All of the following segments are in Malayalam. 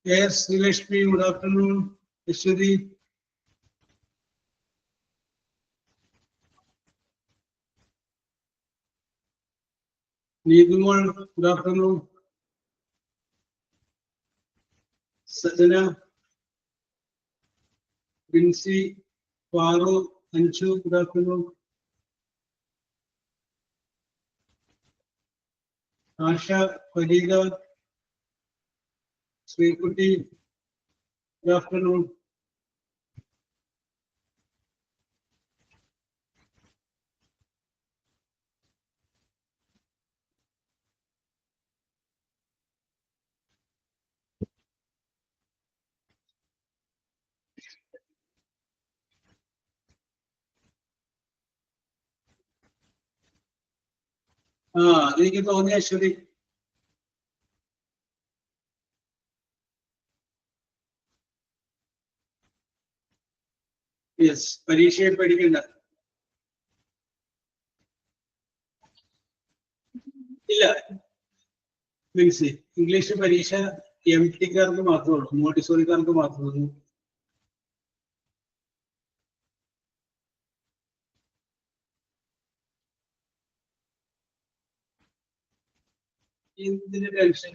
Yes, Srilashmi, good afternoon. Ishwari. Needumal, good afternoon. Sajana, Vinci, Paru, Anchu, good afternoon. Asha, Farida, Srikuti, good afternoon. എനിക്ക് തോന്നിയ അശ്വതി. യെസ്, പരീക്ഷയെ പഠിക്കണ്ട. ഇല്ല, മീൻസ് ഇംഗ്ലീഷ് പരീക്ഷ MT-കാർക്ക് മാത്രമേ ഉള്ളൂ, മോണ്ടിസോറിക്കാർക്ക് മാത്രമേ ഉള്ളൂ. എന്തിന് ടെൻഷൻ?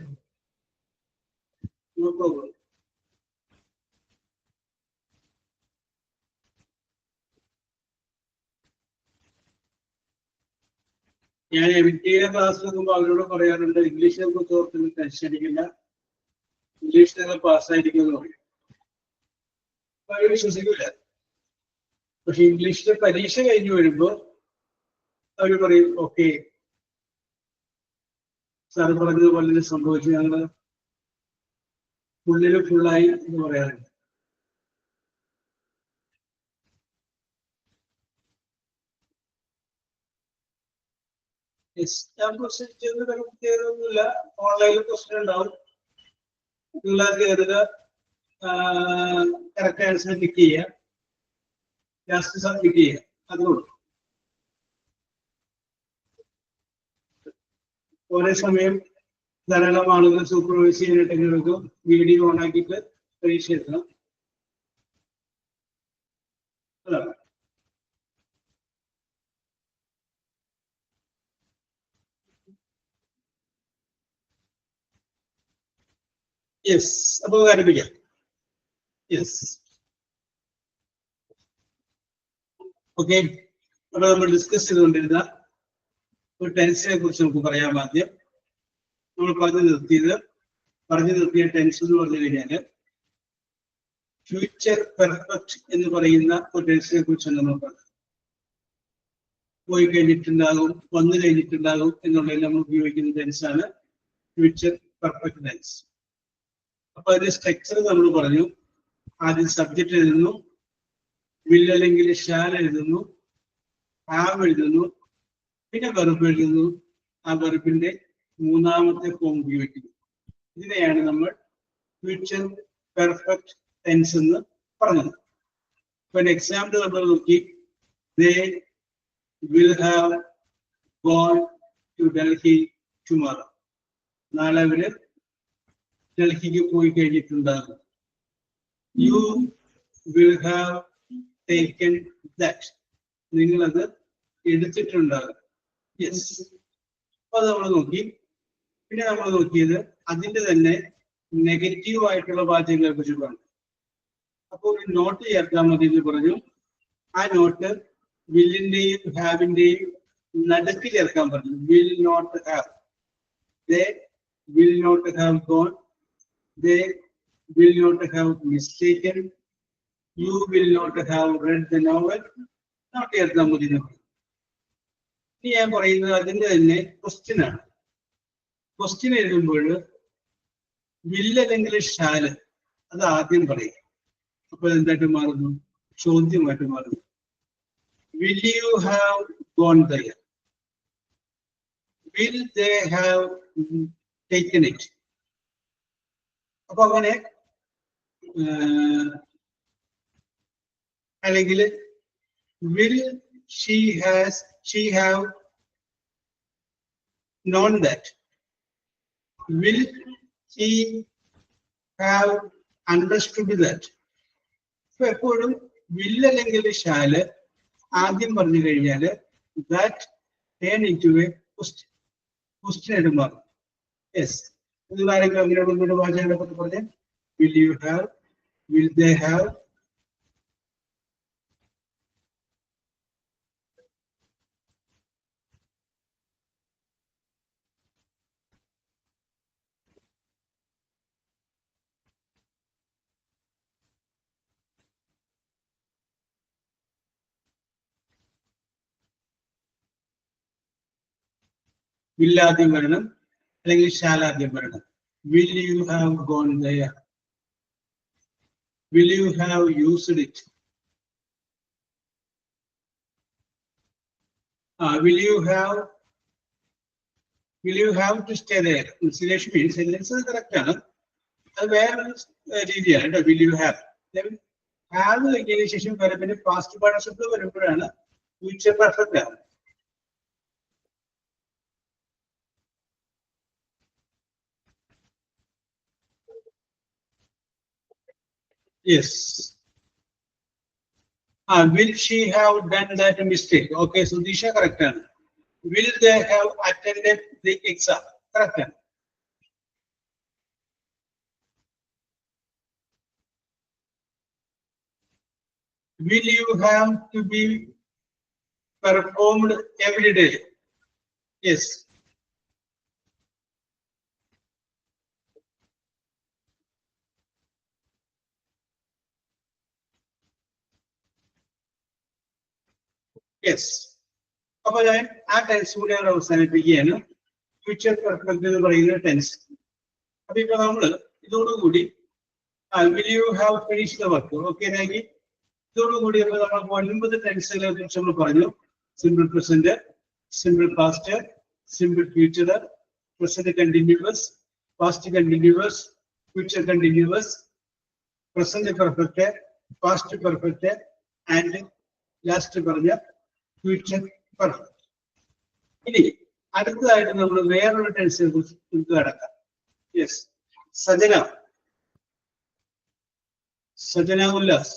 No problem. ഞാൻ MT-യുടെ ക്ലാസ് നോക്കുമ്പോൾ അവരോട് പറയാറുണ്ട്, ഇംഗ്ലീഷിനെ കുറിച്ച് ഓർത്ത് ടെൻഷൻ അടിക്കില്ല, ഇംഗ്ലീഷ് നിങ്ങൾ പാസ്സായിരിക്കും എന്ന് പറയും. അവർ വിശ്വസിക്കില്ല. പക്ഷെ ഇംഗ്ലീഷിലെ പരീക്ഷ കഴിഞ്ഞു വരുമ്പോ അവർ പറയും, ഓക്കെ സാറ് പറഞ്ഞതുപോലെ സംഭവിച്ചു, ഞങ്ങള് ഉള്ളില് ഫുള്ളായി എന്ന് പറയാറുണ്ട്. എക്സാം പ്രൊസീജിയറിന് പ്രത്യേകതയൊന്നുമില്ല. ഓൺലൈനിൽ ക്വസ്റ്റ്യൻ ഉണ്ടാവും, പിള്ളേർക്ക് കയറുക, കറക്റ്റ് ആൻസർ ക്ലിക്ക് ചെയ്യുക, ലാസ്റ്റ് സബ്മിറ്റ് ചെയ്യുക, അതുകൊണ്ട് ഒരേ സമയം ധാരാളം ആളുകൾ സൂപ്പർവൈസ് ചെയ്യാനായിട്ട് വീഡിയോ ഓൺ ആക്കിയിട്ട് പരീക്ഷ എത്തണം. അതാണ്. യെസ്, അപ്പൊ ആരംഭിക്കാം. Yes, okay. അപ്പൊ നമ്മൾ ഡിസ്കസ് ചെയ്തുകൊണ്ടിരുന്ന ഒരു ടെൻസിനെ കുറിച്ച് നമുക്ക് പറയാം. ആദ്യം നമ്മൾ പറഞ്ഞു നിർത്തിയ ടെൻസ് എന്ന് പറഞ്ഞു കഴിഞ്ഞാല് ഫ്യൂച്ചർ പെർഫെക്റ്റ് എന്ന് പറയുന്ന ഒരു ടെൻസിനെ കുറിച്ചാണ് നമ്മൾ പറഞ്ഞത്. പോയി കഴിഞ്ഞിട്ടുണ്ടാകും, വന്നു കഴിഞ്ഞിട്ടുണ്ടാകും എന്നുള്ളതിൽ നമ്മൾ ഉപയോഗിക്കുന്ന ടെൻസാണ് ഫ്യൂച്ചർ പെർഫെക്റ്റ് ടെൻസ്. അപ്പൊ അതിന്റെ സ്ട്രക്ചർ നമ്മൾ പറഞ്ഞു. ആദ്യം സബ്ജക്റ്റ് എഴുതുന്നു, വിൽ അല്ലെങ്കിൽ ഷാൽ എഴുതുന്നു, ഹാവ് എഴുതുന്നു, പിന്നെ വെർബ് എഴുതുന്നു, ആ വെർബിന്റെ മൂന്നാമത്തെ ഫോം ഉപയോഗിക്കുന്നു. ഇതിനെയാണ് നമ്മൾ ഫ്യൂച്ചർ പെർഫെക്റ്റ് ടെൻസ് എന്ന് പറഞ്ഞത്. ഇപ്പൊ എക്സാമ്പിൾ നമ്മൾ നോക്കി, they will have gone to Delhi tomorrow. നാളെ അവര് ഡൽഹിക്ക് പോയി കഴിഞ്ഞിട്ടുണ്ടാകും. You will have taken that. നിങ്ങളത് എടുത്തിട്ടുണ്ടാകും. യെസ്, അപ്പൊ അത് നമ്മൾ നോക്കി. പിന്നെ നമ്മൾ നോക്കിയത് അതിന്റെ തന്നെ നെഗറ്റീവ് ആയിട്ടുള്ള വാചകങ്ങളെ കുറിച്ച് പറഞ്ഞു. അപ്പോൾ ഒരു നോട്ട് ചേർക്കാൻ മതി എന്ന് പറഞ്ഞു. ആ നോട്ട് വില്ലിന്റെയും ഹാവിന്റെയും നടുക്ക് ചേർക്കാൻ പറഞ്ഞു. Will not have, they will not have gone, they will not have mistaken, you will not have read the novel. Not ചേർക്കാൻ മതി എന്ന് പറഞ്ഞു. ഇനി ഞാൻ പറയുന്നത് അതിന്റെ തന്നെ ക്വസ്റ്റ്യൻ ആണ്. ക്വസ്റ്റ്യൻ എഴുതുമ്പോൾ വില്ല് അല്ലെങ്കിൽ ഷാല് അത് ആദ്യം പറയും. അപ്പൊ എന്തായിട്ട് മാറുന്നു? ചോദ്യമായിട്ട് മാറുന്നു. Will you have gone there, will they have taken it. അപ്പൊ അങ്ങനെ അല്ലെങ്കിൽ will she have known that, will he have understood that. So എപ്പോഴും will അല്ലെങ്കിൽ shall ആദ്യം പറഞ്ഞു കഴിഞ്ഞാൽ that turn into a question. Question ആയിട്ട് മാറും. Yes. ഇത് ആരെങ്കിലും അങ്ങനെയുള്ള വാചകങ്ങളെ പറ്റി പറഞ്ഞേ. Will you have? Will they have? Will ആദ്യം വരണം അല്ലെങ്കിൽ shall ആദ്യം വരണം. Will you have gone there? Will you have used it? Will you have to stay there? Consideration means sentence correct ആണ്. അത് വേറെ രീതിയാണ് കേട്ടോ. Will you have? Have കഴിഞ്ഞതിന് ശേഷം പിന്നെ പാസ്റ്റ് പാർട്ടിസിപ്പിൾ വരുമ്പോഴാണ് ഫ്യൂച്ചർ പെർഫെക്റ്റ് ആണ്. Yes. Will she have done that mistake? Okay, so Disha correct ആണ്. Will they have attended the exam? Correct ആണ്. Will you have to be performed every day? Yes. Yes. അപ്പോൾ ഞാൻ ആ ടെൻസ് കൂടി ഞാൻ അവസാനിപ്പിക്കുകയാണ്. ഫ്യൂച്ചർ പെർഫെക്റ്റ് എന്ന് പറയുന്ന ടെൻസ്. അപ്പൊ ഇപ്പൊ നമ്മള് ഇതോടുകൂടി will you have finished the work? Okay, Nagi. ഇതോടുകൂടി നമ്മൾ 9 ടെൻസുകളെ കുറിച്ച് നമ്മൾ പറഞ്ഞു. Simple present, simple past, simple future, present continuous, past continuous, future continuous, present perfect, past perfect and last പറഞ്ഞ ഫ്യൂച്ചർ പെർഫെക്റ്റ്. ഇനി അടുത്തതായിട്ട് നമ്മൾ വേറൊരു ടെൻസിനെ കുറിച്ച് കടക്കാം. Yes, Sajana Ullas.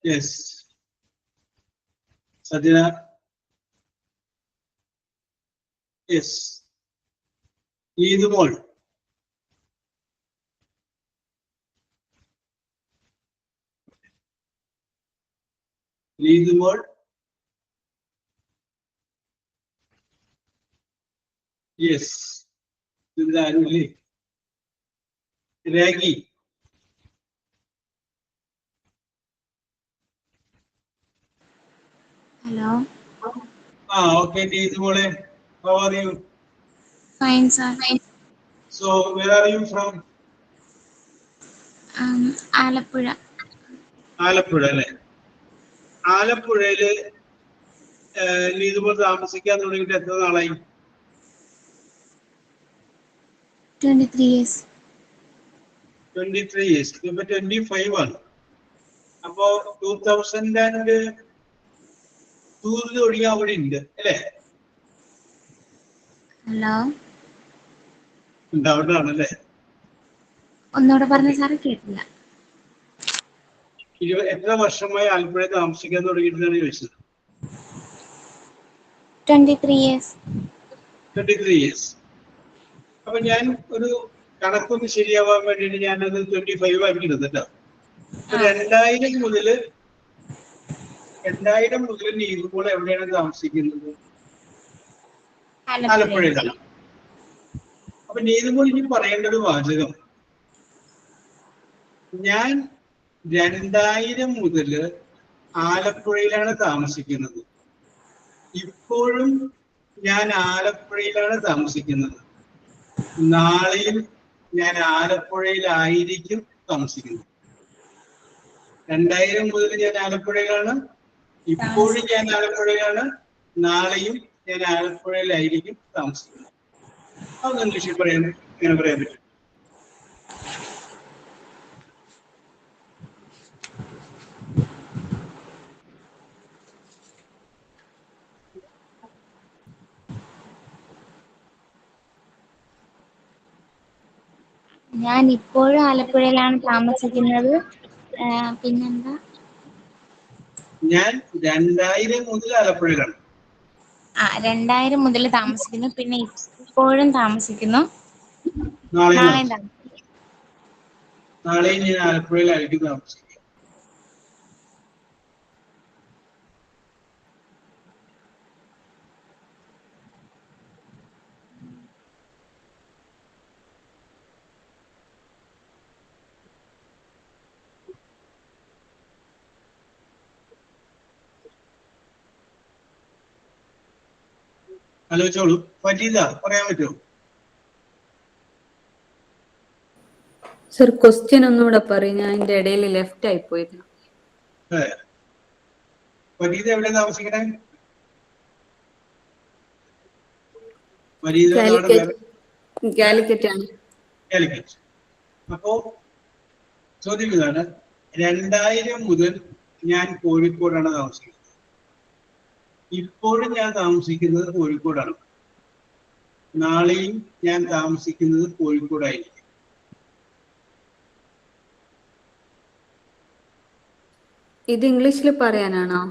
Yes, Sajana. Yes, Eedumol. Eedumol. Yes, ഇതാരുല്ലേ? രാഗി. Hello. Okay, ഈദുമോളെ. How are you? Fine, sir. So, where are you from? Alappuzha. Alappuzha അല്ലേ? ആലപ്പുഴയില് ഈദുമോൾ താമസിക്കാൻ തുടങ്ങിയിട്ട് എത്ര നാളായി? 23 years. 23 years. ഇപ്പൊ 25 ആണ്. അപ്പോ 2002 ഒഴികെ അവിടെ ഉണ്ട് അല്ലേ? ഹലോ, ഉണ്ടാവണ്ടാണല്ലേ? ഒന്നുകൂടെ പറഞ്ഞ സാറ് കേട്ടില്ല. എത്ര വർഷമായി ആലപ്പുഴ താമസിക്കാൻ തുടങ്ങിയിട്ടാണ് ചോദിച്ചത്? 23 years. 23 years. അപ്പൊ ഞാൻ ഒരു കണക്കൊന്ന് ശരിയാവാൻ വേണ്ടിയിട്ട് ഞാനത് 25 ആക്കിയിടുന്നത് കേട്ടോ. 2000 മുതൽ നീതുമ്പോൾ എവിടെയാണ് താമസിക്കുന്നത്? ആലപ്പുഴയിലാണ്. അപ്പൊ നീതുമ്പോൾ ഇനി പറയേണ്ട ഒരു വാചകം, ഞാൻ 2000 മുതൽ ആലപ്പുഴയിലാണ് താമസിക്കുന്നത്. ഇപ്പോഴും ഞാൻ ആലപ്പുഴയിലാണ് താമസിക്കുന്നത്. നാളെയും ഞാൻ ആലപ്പുഴയിലായിരിക്കും താമസിക്കുന്നത്. 2000 മുതൽ ഞാൻ ആലപ്പുഴയിലാണ്, ഇപ്പോഴും ഞാൻ ആലപ്പുഴയിലാണ്, നാളെയും ഞാൻ ആലപ്പുഴയിലായിരിക്കും താമസിക്കുന്നത്. അതൊന്ന് ഇംഗ്ലീഷിൽ പറയാൻ ഇങ്ങനെ പറയാൻ പറ്റും. ഞാൻ ഇപ്പോഴും ആലപ്പുഴയിലാണ് താമസിക്കുന്നത്. പിന്നെന്താ? ഞാൻ 2000 മുതൽ ആലപ്പുഴയിലാണ്. 2000 മുതൽ താമസിക്കുന്നു. പിന്നെ ഇപ്പോഴും താമസിക്കുന്നു. നാളെയും നാളെയും താമസിക്കുന്നു. നാളെയും ഞാൻ ആലപ്പുഴയിലായിരിക്കും താമസിക്കുക. ആലോചിച്ചോളൂ. ഫരീദ പറയാൻ പറ്റുമോ? സർ ക്വസ്റ്റ്യൻ ഒന്നുകൂടെ പറയും, ഞാൻ അതിന്റെ ഇടയിൽ ലെഫ്റ്റ് ആയി പോയിരുന്നു. ഫരീദ എവിടെ താമസിക്കണേ? ഫരീദ കാലിക്കറ്റ് ആണ്. കാലിക്കറ്റ്. അപ്പോ ചോദ്യം ഇതാണ്, 2000 മുതൽ ഞാൻ കോഴിക്കോടാണ് താമസിക്കുന്നത്. ഇപ്പോഴും ഞാൻ താമസിക്കുന്നത് കോഴിക്കോടാണ്. നാളെയും ഞാൻ താമസിക്കുന്നത് കോഴിക്കോടായിരിക്കും. ഇത് ഇംഗ്ലീഷിൽ പറയാനാണോ?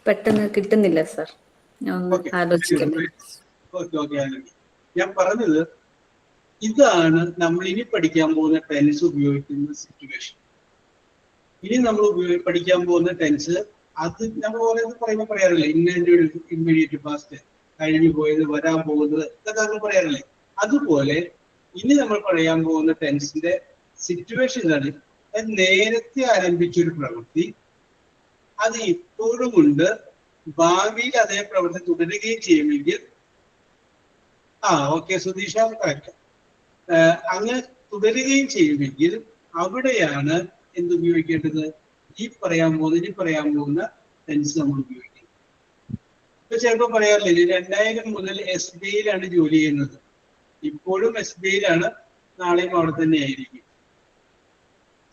പെട്ടെന്ന് കിട്ടുന്നില്ല സർ, ഞാൻ ഒന്ന് ആലോചിക്കട്ടെ. ഞാൻ പറഞ്ഞത് ഇതാണ് നമ്മൾ ഇനി പഠിക്കാൻ പോകുന്ന ടെൻസ് ഉപയോഗിക്കുന്ന സിറ്റുവേഷൻ. ഇനി നമ്മൾ പഠിക്കാൻ പോകുന്ന ടെൻസ്, അത് നമ്മൾ പറയുമ്പോൾ പറയാറില്ലേ, ഇമ്മീഡിയറ്റ് പാസ്റ്റ്, കഴിഞ്ഞു പോയത്, വരാൻ പോകുന്നത്, ഇതൊക്കെ നമ്മൾ പറയാറില്ലേ. അതുപോലെ ഇനി നമ്മൾ പറയാൻ പോകുന്ന ടെൻസിന്റെ സിറ്റുവേഷൻ ഇതാണ്. നേരത്തെ ആരംഭിച്ചൊരു പ്രവൃത്തി അത് ഇപ്പോഴും ഉണ്ട്, ഭാവിയിൽ അതേ പ്രവൃത്തി തുടരുകയും ചെയ്യുമെങ്കിൽ, ഓക്കെ സുധീഷ കറക്റ്റ്, അങ്ങനെ തുടരുകയും ചെയ്യുമെങ്കിൽ അവിടെയാണ് എന്തുപയോഗിക്കേണ്ടത്? ഇനി പറയാൻ പോകുന്ന ടെൻസ് നമ്മൾ ഉപയോഗിക്കുന്നത്. ഇപ്പൊ ചിലപ്പോൾ പറയാറില്ലേ, 2000 മുതൽ SBIയിലാണ് ജോലി ചെയ്യുന്നത്, ഇപ്പോഴും SBIയിലാണ്, നാളെയും അവിടെ തന്നെ ആയിരിക്കും.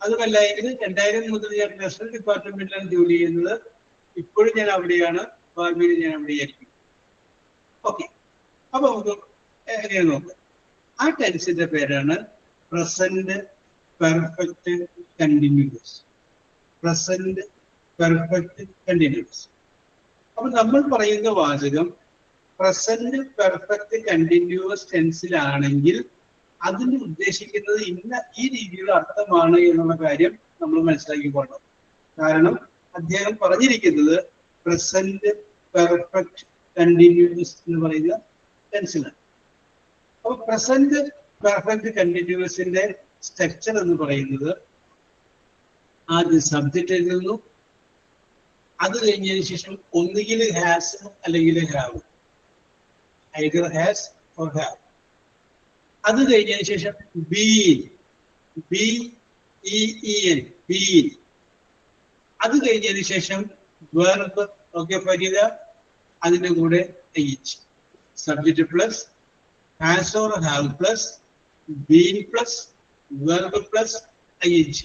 അതുമല്ല എങ്കിൽ 2000 മുതൽ ഞാൻ ട്രഷറി ഡിപ്പാർട്ട്മെന്റിലാണ് ജോലി ചെയ്യുന്നത്, ഇപ്പോഴും ഞാൻ അവിടെയാണ്, ഭാവിയിൽ ഞാൻ അവിടെയായിരിക്കും. ഓക്കെ, അപ്പൊ നമുക്ക് എങ്ങനെയാണ് നോക്കാം. ആ ടെൻസിന്റെ പേരാണ് present perfect continuous. Present perfect continuous. അപ്പൊ നമ്മൾ പറയുന്ന വാചകം പ്രസന്റ് പെർഫെക്റ്റ് കണ്ടിന്യൂസ് ടെൻസിലാണെങ്കിൽ അതിന് ഉദ്ദേശിക്കുന്നത് ഈ രീതിയിലുള്ള അർത്ഥമാണ് എന്നുള്ള കാര്യം നമ്മൾ മനസ്സിലാക്കിക്കൊള്ളണം. കാരണം അദ്ദേഹം പറഞ്ഞിരിക്കുന്നത് പ്രസന്റ് പെർഫെക്റ്റ് കണ്ടിന്യൂസ് എന്ന് പറയുന്ന ടെൻസിലാണ്. അപ്പൊ പ്രസന്റ് പെർഫെക്റ്റ് കണ്ടിന്യൂസിന്റെ സ്ട്രക്ചർ എന്ന് പറയുന്നത് ആദ്യം സബ്ജക്റ്റ് എഴുതുന്നു, അത് കഴിഞ്ഞതിന് ശേഷം ഒന്നുകിൽ ഹാസ് അല്ലെങ്കിൽ have, either has or have. അത് കഴിഞ്ഞതിന് ശേഷം ബീൻ, BEEN, ബീൻ. അത് കഴിഞ്ഞതിന് ശേഷം വെർബ്, ഓക്കെ ഫരീദ, അതിന്റെ കൂടെ IH, subject plus has or have plus been plus verb plus IH.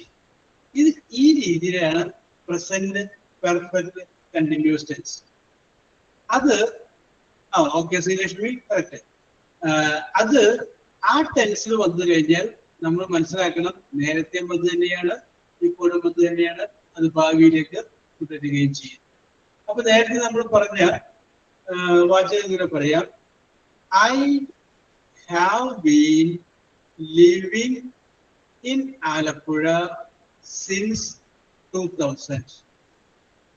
ഇത് ഈ രീതിയിലാണ് പ്രസന്റ് പെർഫെക്റ്റ് കണ്ടിന്യൂസ് ടെൻസ്. അത് ഓക്കെ ശ്രീലക്ഷ്മി കറക്റ്റ്. അത് ആ ടെൻസിൽ വന്നു കഴിഞ്ഞാൽ നമ്മൾ മനസ്സിലാക്കണം, നേരത്തെ അത് തന്നെയാണ്, ഇപ്പോഴും അത് തന്നെയാണ്, അത് ഭാവിയിലേക്ക് തുടരുകയും ചെയ്യും. അപ്പൊ നേരത്തെ നമ്മൾ പറഞ്ഞ വാചകം ഇങ്ങനെ പറയാം, I have been living in Alappuzha since 2000.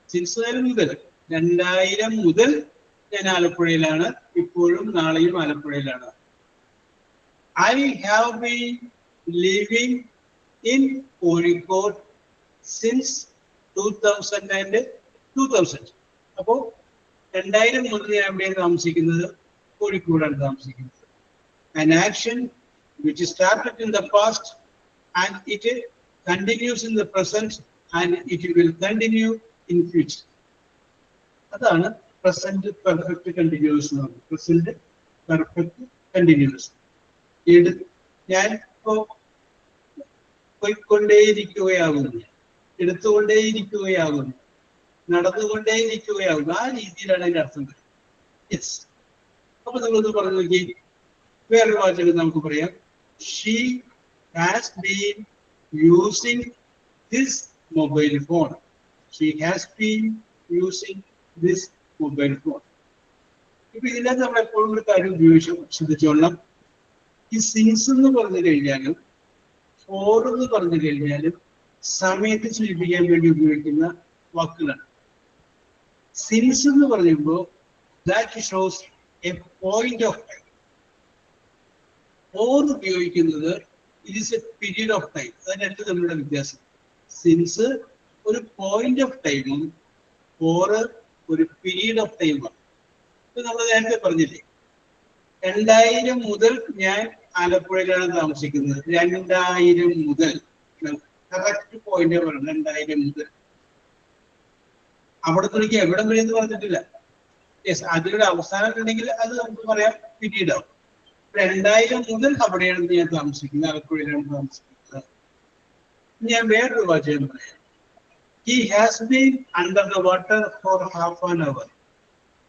Since മുതൽ, 2000 മുതൽ ഞാൻ ആലപ്പുഴയിലാണ്, ഇപ്പോഴും നാളെയും ആലപ്പുഴയിലാണ്. I have been living in Kozhikode since 2000. അപ്പോ 2000 മുതൽ ഞാൻ എവിടെയാണ് താമസിക്കുന്നത്? കോഴിക്കോടാണ് താമസിക്കുന്നത്. An action which started in the past and it continues in the present and it will continue in future. അതാണ് പ്രസന്റ് പെർഫെക്റ്റ് കണ്ടിന്യൂസ് എന്ന് പറഞ്ഞു. Present perfect continuous. ഞാൻ ഇപ്പോ പോയിക്കൊണ്ടേയിരിക്കുകയാകുന്നു, എടുത്തുകൊണ്ടേയിരിക്കുകയാകുന്നു, നടന്നുകൊണ്ടേയിരിക്കുകയാകുന്നു. ആ രീതിയിലാണ് അതിന്റെ അർത്ഥം വരുന്നത്. യെസ്. അപ്പൊ നിങ്ങളൊന്ന് പറഞ്ഞു നോക്കി. വേറൊരു വാചകം നമുക്ക് പറയാം. She has been using this mobile phone. She has been using this mobile phone. ഇപ്പൊ ഇതിനകത്ത് നമ്മൾ എപ്പോഴും ഒരു കാര്യം ഉപയോഗിച്ചു ശ്രദ്ധിച്ചോളാം. ഈ സിൻസ് എന്ന് പറഞ്ഞു കഴിഞ്ഞാലും ഫോർ എന്ന് പറഞ്ഞു കഴിഞ്ഞാലും സമയത്ത് സൂചിപ്പിക്കാൻ വേണ്ടി ഉപയോഗിക്കുന്ന വാക്കുകളാണ്. സിൻസ് എന്ന് പറയുമ്പോൾ that shows a point of time. For ഉപയോഗിക്കുന്നത് it is a period of time. അതിന് രണ്ട് തമ്മിലുള്ള വ്യത്യാസം. സിൻസ് ഒരു പോയിന്റ് ഓഫ് ടൈമും ഫോർ ഒരു പീരീഡ് ഓഫ് ടൈമാണ്. ഇപ്പൊ നമ്മൾ നേരത്തെ പറഞ്ഞില്ലേ, 2000 മുതൽ ഞാൻ ആലപ്പുഴയിലാണ് താമസിക്കുന്നത്. 2000 മുതൽ കറക്റ്റ് പോയിന്റ് പറഞ്ഞു. 2000 മുതൽ അവിടെ തുടങ്ങി എവിടെ വരെ എന്ന് പറഞ്ഞിട്ടില്ല. യെസ്, അതിലൊരു അവസാനം ഉണ്ടെങ്കിൽ അത് നമുക്ക് പറയാം പീരീഡ് ആവും. 2000 മുതൽ അവിടെയാണ് ഞാൻ താമസിക്കുന്നത്, ആലപ്പുഴയിലാണ് താമസിക്കുന്നത്. ഞാൻ വേറൊരു വാചകം പറയാം. He has been under the water for half an hour.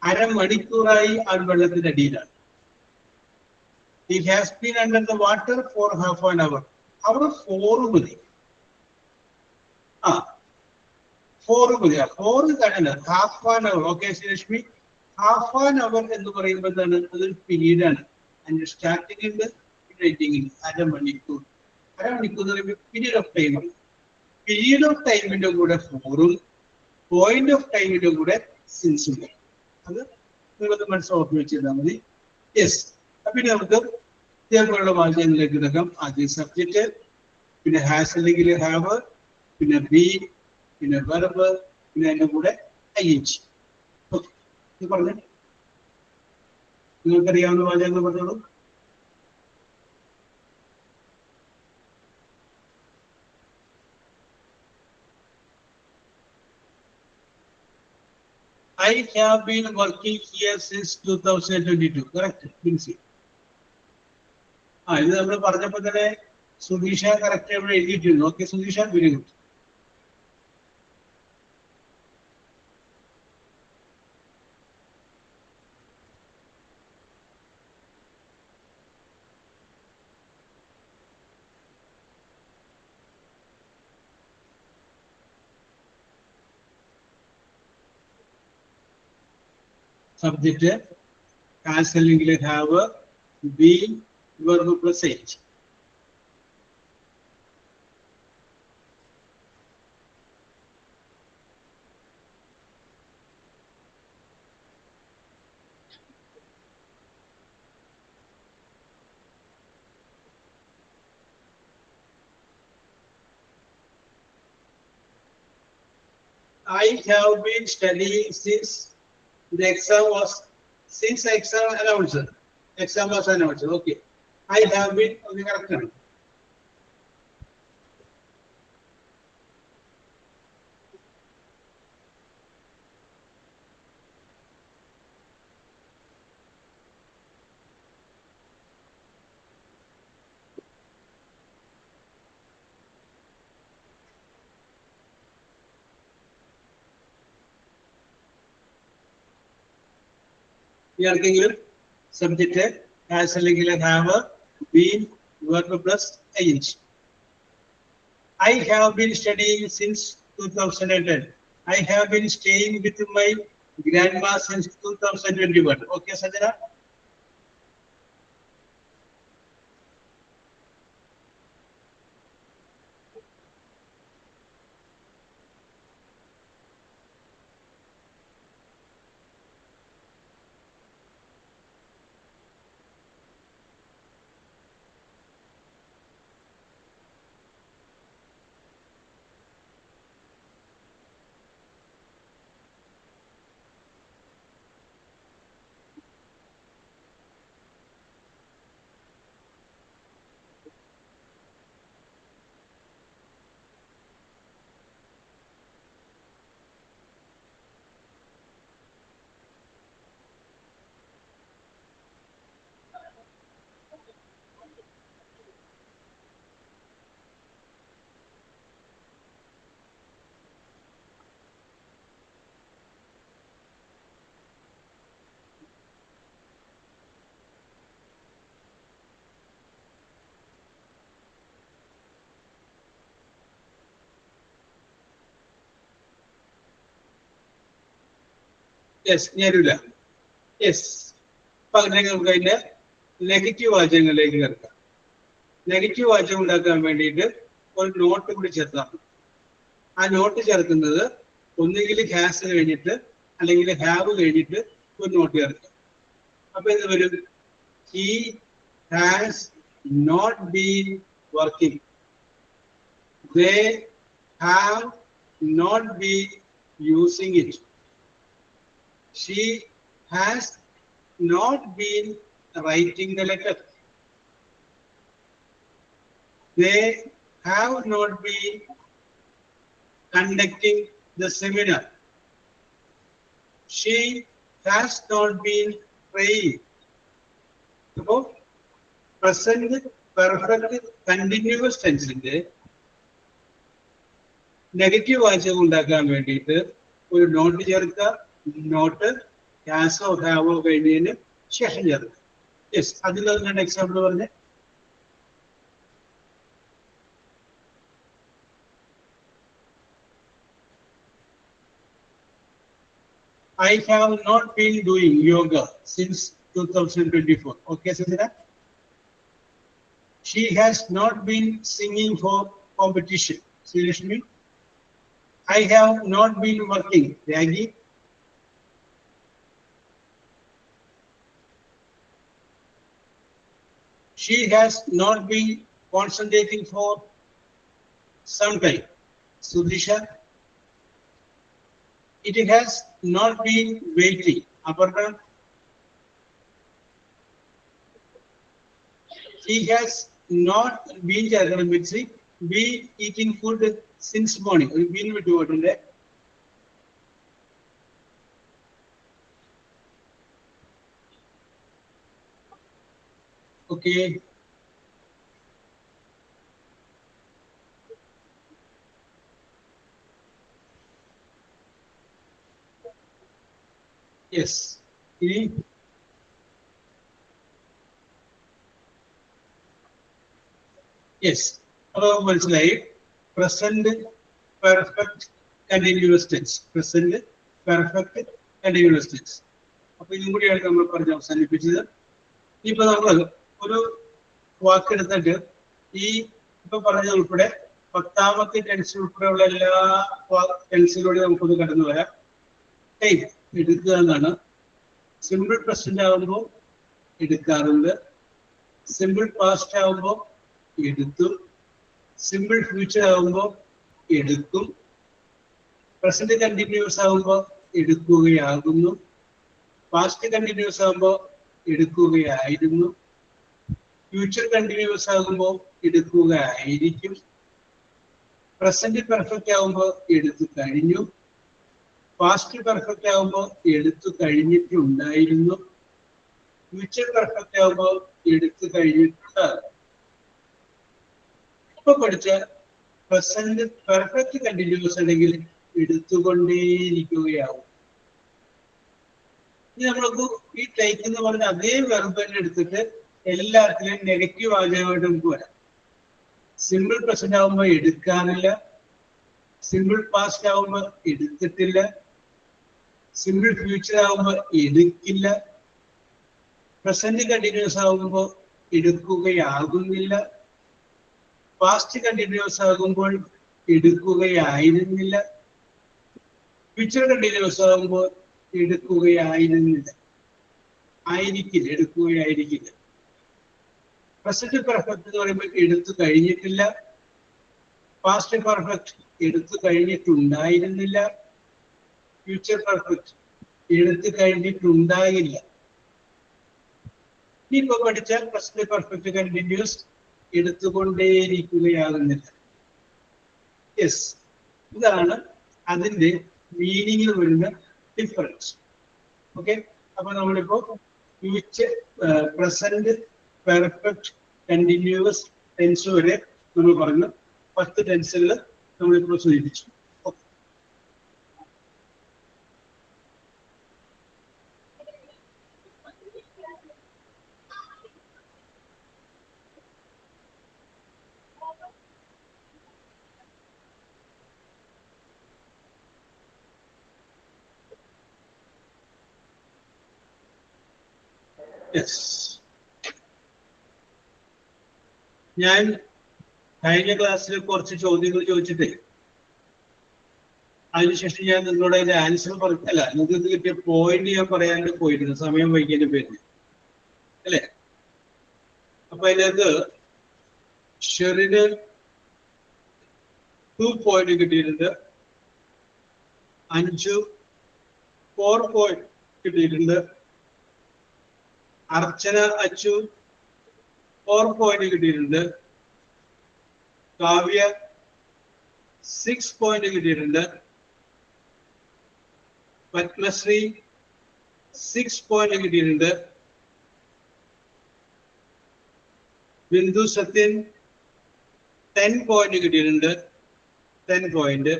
അരമണിക്കൂറായി ആ വെള്ളത്തിനടിയിലാണ്. He has been under the water for half an hour. അവിടെ 4 മതി. 4 മതി. 4 കഴിഞ്ഞ half an our. Okay Sreelakshmi, half an അവർ എന്ന് പറയുമ്പോൾ എന്താണ്? അതൊരു പീരീഡ് ആണ്. അതിന്റെ സ്റ്റാർട്ടിംഗ് ഉണ്ട്, എൻഡിങ് ഉണ്ട്. അരമണിക്കൂർ. അരമണിക്കൂർ എന്ന് പറയുമ്പോൾ പീരീഡ് ഓഫ് ടൈം ആണ്. പീരീഡ് ഓഫ് ടൈമിന്റെ കൂടെ 4ഉം പോയിന്റ് ഓഫ് ടൈമിന്റെ കൂടെ സിൻസും. അത് നിങ്ങൾക്ക് മനസ്സിലാക്കി വെച്ചിരുന്നാൽ മതി. യെസ്. പിന്നെ നമുക്ക് ഇതേപോലുള്ള വാചകങ്ങളിലേക്ക് എടുക്കാം. ആദ്യം സബ്ജക്റ്റ്, പിന്നെ ഹാസ് അല്ലെങ്കിൽ ഹാവ്, പിന്നെ ബി, പിന്നെ വെർബ്, പിന്നെ അതിന്റെ കൂടെ ing. ഓക്കെ, ഇത് പറഞ്ഞേ. നിങ്ങൾക്കറിയാവുന്ന വാചകങ്ങൾ പറഞ്ഞോളൂ. I have been working here since 2022. Correct, Binsi. ഇത് നമ്മൾ പറഞ്ഞപ്പോ തന്നെ സുധീഷ കറക്റ്റ് ഇവിടെ എഴുതിയിട്ടുണ്ട്. Okay Sudheesha, very good. Subject has അല്ലെങ്കിൽ have, be, verb plus ing. I have been studying since the exam was announced. Exam was announced. Okay. I have been the correct one. ആർക്കെങ്കിലും സബ്ജക്റ്റ് ഹാസ് അല്ലെങ്കിൽ have, been, verb plus ing. I have been studying since 2010. I have been staying with my grandma since 2021. Okay, Sajana? Yes, ഞാനില്ല. യെസ്, അപ്പൊ അങ്ങനെ നമുക്ക് അതിന്റെ നെഗറ്റീവ് വാചകങ്ങളിലേക്ക് കിടക്കാം. നെഗറ്റീവ് വാചകം ഉണ്ടാക്കാൻ വേണ്ടിയിട്ട് ഒരു നോട്ട് കൂടി ചേർത്താൽ മതി. ആ നോട്ട് ചേർക്കുന്നത് ഒന്നുകിൽ ഹാസ് കഴിഞ്ഞിട്ട് അല്ലെങ്കിൽ ഹാവ് കഴിഞ്ഞിട്ട് ഒരു നോട്ട് ചേർക്കുക. അപ്പൊ ഇത് വരും, he has not been working, they have not been using it, she has not been writing the letter, they have not been conducting the seminar, she has not been praying. So present perfect continuous tense inde negative വാചകം ഉണ്ടാക്കാൻ വേണ്ടിയിട്ട് ഒരു നോട്ട് ചേർക്കുക. നോട്ട് ഹാസോ ഹാവോ കഴിഞ്ഞതിന് ശേഷം ചേർക്കുക. യെസ്, അതിൽ ഞാൻ എക്സാമ്പിൾ പറഞ്ഞേ. I have not been doing yoga since 2024. Okay, Sandra? She has not been singing for competition. Seriously? I have not been working. Raggy? She has not been concentrating for some time. Sudhisha? It has not been waiting. Aparna? He has not been eating food since morning. Been with you today. Okay. Yes. Yes. മനസ്സിലായി. Present perfect continuous tense. Present perfect continuous tense. അപ്പൊ ഇതും കൂടിയാണ് നമ്മൾ പറഞ്ഞ് അവസാനിപ്പിച്ചത്. ഇപ്പൊ നമ്മൾ ഒരു വാക്കെടുത്തിട്ട് ഈ ഇപ്പൊ പറഞ്ഞത് ഉൾപ്പെടെ 10ാമത്തെ ടെൻസ് ഉൾപ്പെടെയുള്ള എല്ലാ ടെൻസിലൂടെ നമുക്കൊന്ന് കടന്നു വരാം. എടുക്കുക എന്നാണ്. സിമ്പിൾ പ്രസന്റ് ആകുമ്പോൾ എടുക്കാറുണ്ട്, സിമ്പിൾ പാസ്റ്റ് ആകുമ്പോൾ എടുത്തും, സിമ്പിൾ ഫ്യൂച്ചർ ആകുമ്പോൾ എടുക്കും, പ്രസന്റ് കണ്ടിന്യൂസ് ആകുമ്പോൾ എടുക്കുകയാകുന്നു, പാസ്റ്റ് കണ്ടിന്യൂസ് ആകുമ്പോൾ എടുക്കുകയായിരുന്നു, ഫ്യൂച്ചർ കണ്ടിന്യൂസ് ആകുമ്പോൾ എടുക്കുകയായിരിക്കും, പ്രസന്റ് പെർഫെക്റ്റ് ആകുമ്പോൾ എടുത്തു കഴിഞ്ഞു, പാസ്റ്റ് പെർഫെക്റ്റ് ആകുമ്പോൾ എടുത്തു കഴിഞ്ഞിട്ടുണ്ടായിരുന്നു, ഫ്യൂച്ചർ പെർഫെക്റ്റ് ആകുമ്പോൾ എടുത്തു കഴിഞ്ഞിട്ടുണ്ടാകും. ഇപ്പൊ പഠിച്ച പ്രസന്റ് പെർഫെക്റ്റ് കണ്ടിന്യൂസ് ആണെങ്കിൽ എടുത്തുകൊണ്ടേയിരിക്കുകയാവും. ഇനി നമ്മൾക്ക് ഈ ടൈക്ക് എന്ന് പറഞ്ഞ അതേ വെർബ് തന്നെ എടുത്തിട്ട് എല്ലാത്തിലും നെഗറ്റീവ് വാചകമായിട്ട് നമുക്ക് വരാം. സിമ്പിൾ പ്രസന്റ് ആകുമ്പോൾ എടുക്കാറില്ല, സിമ്പിൾ പാസ്റ്റ് ആകുമ്പോൾ എടുത്തിട്ടില്ല, സിമ്പിൾ ഫ്യൂച്ചർ ആകുമ്പോൾ എടുക്കില്ല, പ്രസന്റ് കണ്ടിന്യൂസ് ആകുമ്പോൾ എടുക്കുകയാകുന്നില്ല, പാസ്റ്റ് കണ്ടിന്യൂസ് ആകുമ്പോൾ എടുക്കുകയായിരുന്നില്ല, ഫ്യൂച്ചർ കണ്ടിന്യൂസ് ആകുമ്പോൾ എടുക്കുകയായിരുന്നില്ല, ആയിരിക്കില്ല, എടുക്കുകയായിരിക്കില്ല. പ്രസന്റ് പെർഫെക്റ്റ് എന്ന് പറയുമ്പോൾ എടുത്തു കഴിഞ്ഞിട്ടില്ല, പാസ്റ്റ് പെർഫെക്റ്റ് എടുത്തു കഴിഞ്ഞിട്ടുണ്ടായിരുന്നില്ല, ഫ്യൂച്ചർ പെർഫെക്റ്റ് എടുത്തു കഴിഞ്ഞിട്ടുണ്ടാകില്ല. ഇപ്പൊ പഠിച്ച പ്രസന്റ് പെർഫെക്റ്റ് കണ്ടിന്യൂസ് എടുത്തുകൊണ്ടേയിരിക്കുകയാകുന്നില്ല. യെസ്, ഇതാണ് അതിന്റെ മീനിങ്ങിൽ വരുന്ന ഡിഫറൻസ്. ഓക്കെ, അപ്പൊ നമ്മളിപ്പോ future present perfect continuous tense വരെ നമ്മൾ പറഞ്ഞു. 10 ടെൻസുകൾ നമ്മളിപ്പോൾ സൂചിപ്പിച്ചു. യെസ്, ഞാൻ കഴിഞ്ഞ ക്ലാസ്സിൽ കുറച്ച് ചോദ്യങ്ങൾ ചോദിച്ചിട്ടേ അതിനുശേഷം ഞാൻ നിങ്ങളോട് അതിന്റെ ആൻസർ അല്ല നിങ്ങൾക്ക് കിട്ടിയ പോയിന്റ് ഞാൻ പറയാണ്ട് പോയിരുന്നു സമയം വൈകിയതിന്റെ പേരിൽ അല്ലേ. അപ്പൊ അതിനകത്ത് ഷെറിന് 2 പോയിന്റ് കിട്ടിയിട്ടുണ്ട്, അഞ്ചു 4 പോയിന്റ് കിട്ടിയിട്ടുണ്ട്, അർച്ചന അച്ചു 4 പോയിന്റ് കിട്ടിയിട്ടുണ്ട്, കാവ്യ 6 പോയിന്റ് കിട്ടിയിട്ടുണ്ട്, പത്മശ്രീ 6 പോയിന്റ് കിട്ടിയിട്ടുണ്ട്, ബിന്ദു സത്യൻ 10 പോയിന്റ് കിട്ടിയിട്ടുണ്ട്, 10 പോയിന്റ്.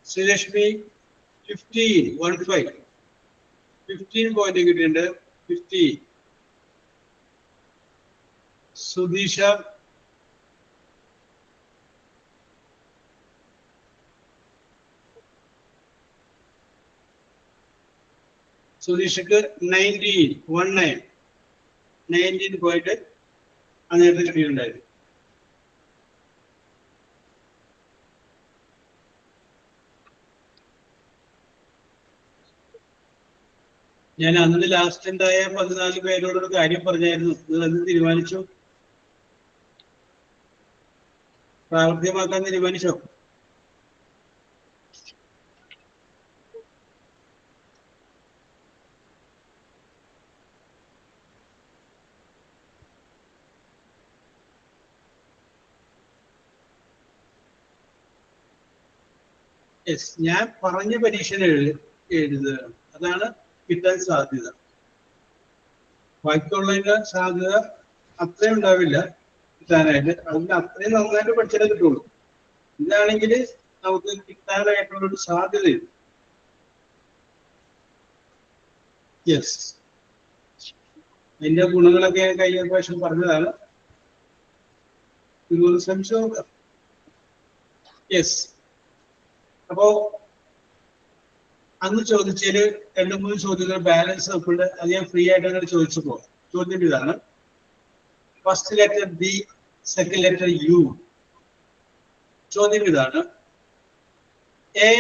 ശ്രീലക്ഷ്മി 15 പോയിന്റ് കിട്ടിയിട്ടുണ്ട്, 15. സുധീഷ സുധീഷക്ക് 19 പോയിന്റ് നേരത്തെ കിട്ടിയിട്ടുണ്ടായിരുന്നു. ഞാൻ അന്ന് ലാസ്റ്റ് ഉണ്ടായ 14 പേരോടൊരു കാര്യം പറഞ്ഞായിരുന്നു, നിങ്ങൾ അന്ന് തീരുമാനിച്ചു, പ്രാവർത്തികമാക്കാൻ തീരുമാനിച്ചോ? യെസ്, ഞാൻ പറഞ്ഞ പരീക്ഷ എഴുതുക, അതാണ് കിട്ടാൻ സാധ്യത. ബാക്കിയുള്ളതിന്റെ സാധ്യത അത്രയും ഉണ്ടാവില്ല കിട്ടാനായിട്ട്. അതുകൊണ്ട് അത്രയും നന്നായിട്ട് പഠിച്ചാലേ കിട്ടുള്ളൂ. ഇതാണെങ്കിൽ നമുക്ക് കിട്ടാനായിട്ടുള്ളൊരു സാധ്യതയുണ്ട്. യെസ്, അതിന്റെ ഗുണങ്ങളൊക്കെ ഞാൻ കഴിഞ്ഞ പ്രാവശ്യം പറഞ്ഞതാണ്. ഇതൊരു ശ്രമിച്ചു നോക്കാം. യെസ്, അപ്പോ അന്ന് ചോദിച്ചതിൽ 2-3 ചോദ്യങ്ങൾ ബാലൻസ് ഉണ്ട്, അത് ഞാൻ ഫ്രീ ആയിട്ട് അങ്ങനെ ചോദിച്ചു പോകാം. ചോദ്യം ഇതാണ്: first letter B, second letter U. ചോദ്യം ഇതാണ്: a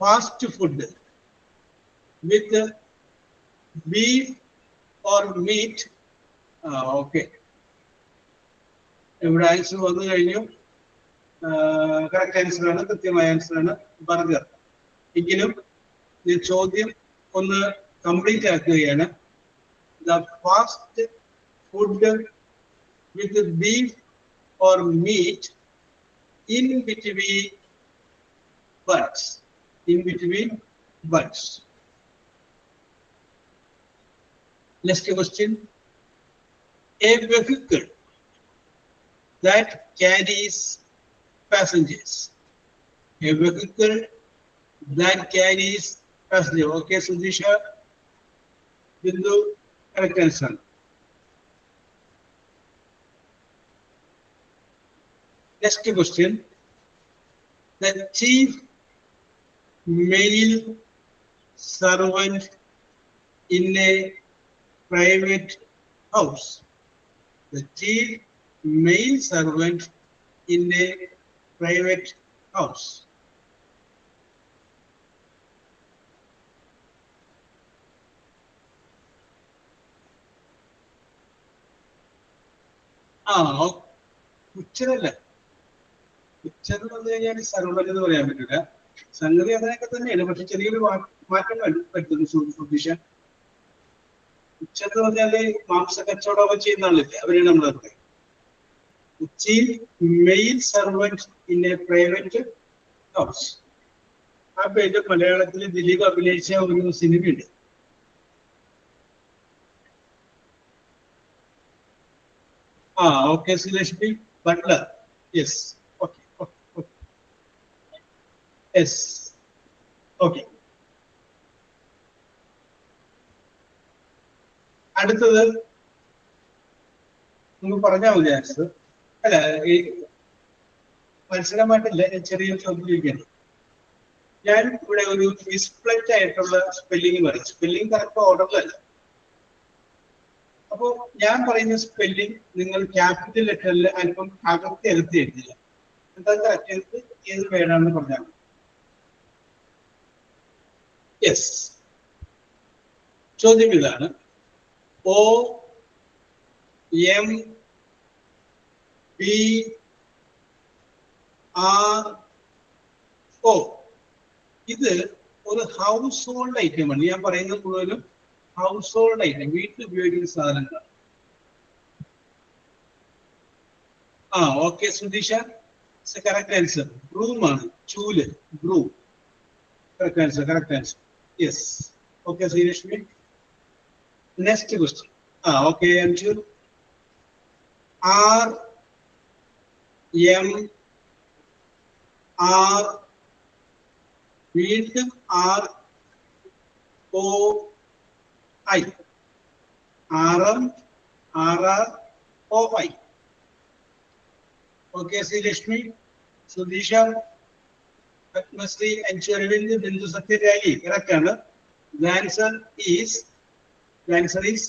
fast food with beef or meat. Okay, ഇവിടെ ആൻസർ വന്നു കഴിഞ്ഞു. കറക്റ്റ് ആൻസർ ആണ്, കൃത്യമായ ആൻസർ ആണ്, ബർഗർ. എങ്കിലും ഞാൻ ചോദ്യം ഒന്ന് കംപ്ലീറ്റ് ആക്കുകയാണ്. The fast food with beef or meat in between buns. In between buns. Next question: a vehicle that carries passengers. A vehicle that carries passengers. Okay, Sudhisha, Bindu, correct answer. Next question: the chief male servant in a private house. The chief male servant in a private house. ഉച്ചരല്ല, ഉച്ചരം വന്നു കഴിഞ്ഞാൽ സർവൻ എന്ന് പറയാൻ പറ്റില്ല. സംഗതി അങ്ങനെയൊക്കെ തന്നെയാണ്, പക്ഷെ ചെറിയൊരു മാറ്റം പറ്റുന്നു. സുധീഷ, ഉച്ചെന്ന് പറഞ്ഞാല് മാംസ കച്ചവടമൊക്കെ ചെയ്യുന്ന ആളില്ലേ, അവരെയാണ് നമ്മൾ പറയുന്നത്. Chief male servant in a private house. ആ പേര് മലയാളത്തിൽ ദിലീപ് അഭിനയിച്ച ഒരു സിനിമയുണ്ട്. Okay Sreelakshmi, butler. Yes, okay okay yes, okay. അടുത്തത് നമുക്ക് പറഞ്ഞാൽ മതി ആൻസർ. അല്ല, ഈ മത്സരമായിട്ടില്ല, ഞാൻ ചെറിയൊരു ചോദ്യം ചോദിക്കണം. ഞാൻ ഇവിടെ ഒരു മിസ്പ്ലറ്റ് ആയിട്ടുള്ള സ്പെല്ലിംഗ് പറയും. സ്പെല്ലിംഗ് കറക്റ്റ് ഓർഡറിലല്ല. അപ്പോൾ ഞാൻ പറയുന്ന സ്പെല്ലിംഗ് നിങ്ങൾ ക്യാപിറ്റൽ ലെറ്ററിൽ അല്പം അകത്തി എഴുതില്ല. എന്താ കറക്റ്റ് ഏത് പേരാണെന്ന് പറഞ്ഞാൽ യെസ്. ചോദ്യം ഇതാണ്. OMBRO ഇത് ഒരു ഹൗസ് ഹോൾഡ് ഐറ്റമാണ്. ഞാൻ പറയുന്നത് മുഴുവനും ഹൗസ് ഹോൾഡ് ഐറ്റം, വീട്ടിൽ ഉപയോഗിക്കുന്ന സാധനങ്ങൾ. Okay Sudheesha, correct answer. ബ്രൂമാണ്, ചൂല്, ബ്രൂ. Correct answer, correct answer. Yes. Okay Sreelakshmi. Next question. Okay Anju. RMR വീണ്ടും ROI. RMRROI. Okay Sreelakshmi, Sudheesha, Padmasree, Anju Aravind, Bindu Sathyaragi. Correct ആണ്. The answer is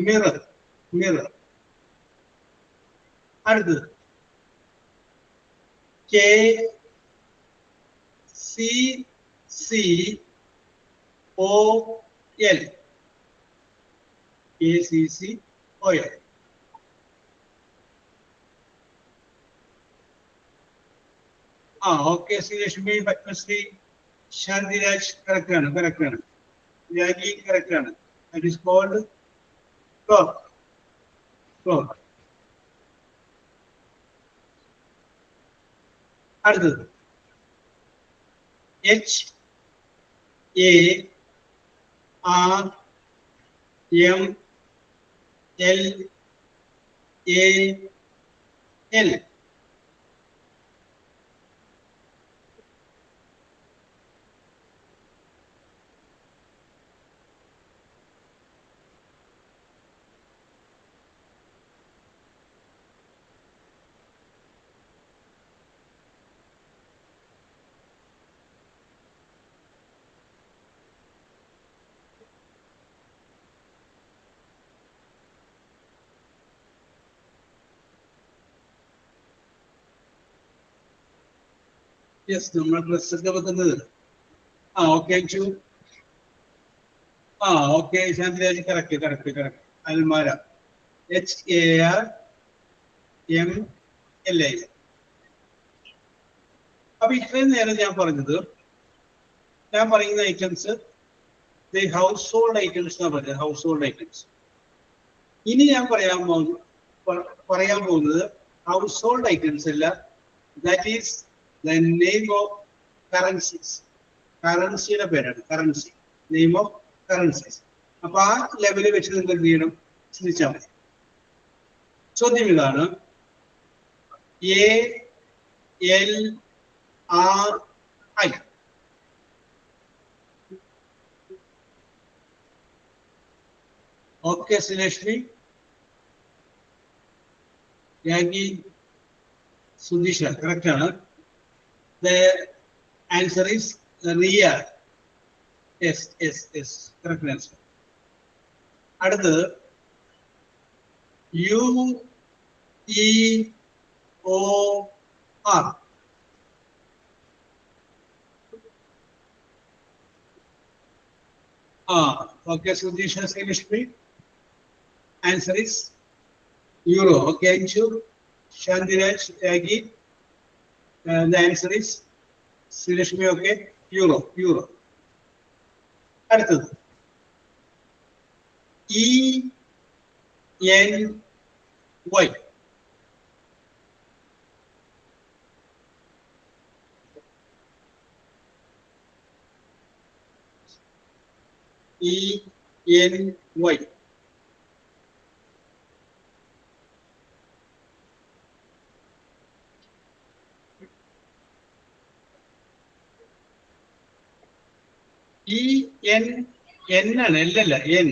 mirror. അടുത്തത് KCCOL. KCCOL. Okay Sreelakshmi, Padmasree, Shantiraj. Correct ആണ്, കറക്റ്റ് ആണ്. രാഗി കറക്റ്റ് ആണ്. That is called clock. അടുത്തത് HARMLAL. യെസ്, നമ്മൾ ഡ്രസ്സൊക്കെ വെക്കുന്നത്. Okay Anju. Okay Shantiraj. Correct. Almara. HARMLA. അപ്പൊ ഇത്രയും നേരം ഞാൻ പറയുന്ന ഐറ്റംസ് ഹൗസ് ഹോൾഡ് ഐറ്റംസ് എന്നാ പറയുന്നത്. House hold items. ഇനി ഞാൻ പറയാൻ പോകുന്നത് ഹൗസ് ഹോൾഡ് ഐറ്റംസ് അല്ല. That is the name of currencies. കറൻസിയുടെ പേരാണ് കറൻസി. Name of currencies. അപ്പൊ ആ ലെവലിൽ വെച്ച് നിങ്ങൾ എന്ത് ചെയ്യണം, ചിന്തിച്ചാൽ മതി. ചോദ്യം ഇതാണ്. ALRI. Okay Sreelakshmi, ragi, Sudheesha. Correct ആണ്. The answer is real. Yes. Correct answer. അടുത്തത് UEOR. Okay, Sudesh Srishmi. Answer is euro. Okay, Anju, Shandiraj, Yagi. The answer is Srishmi. Okay, euro. അടുത്തത് ENY. ENY. EN ആണ്, അല്ലല്ല, N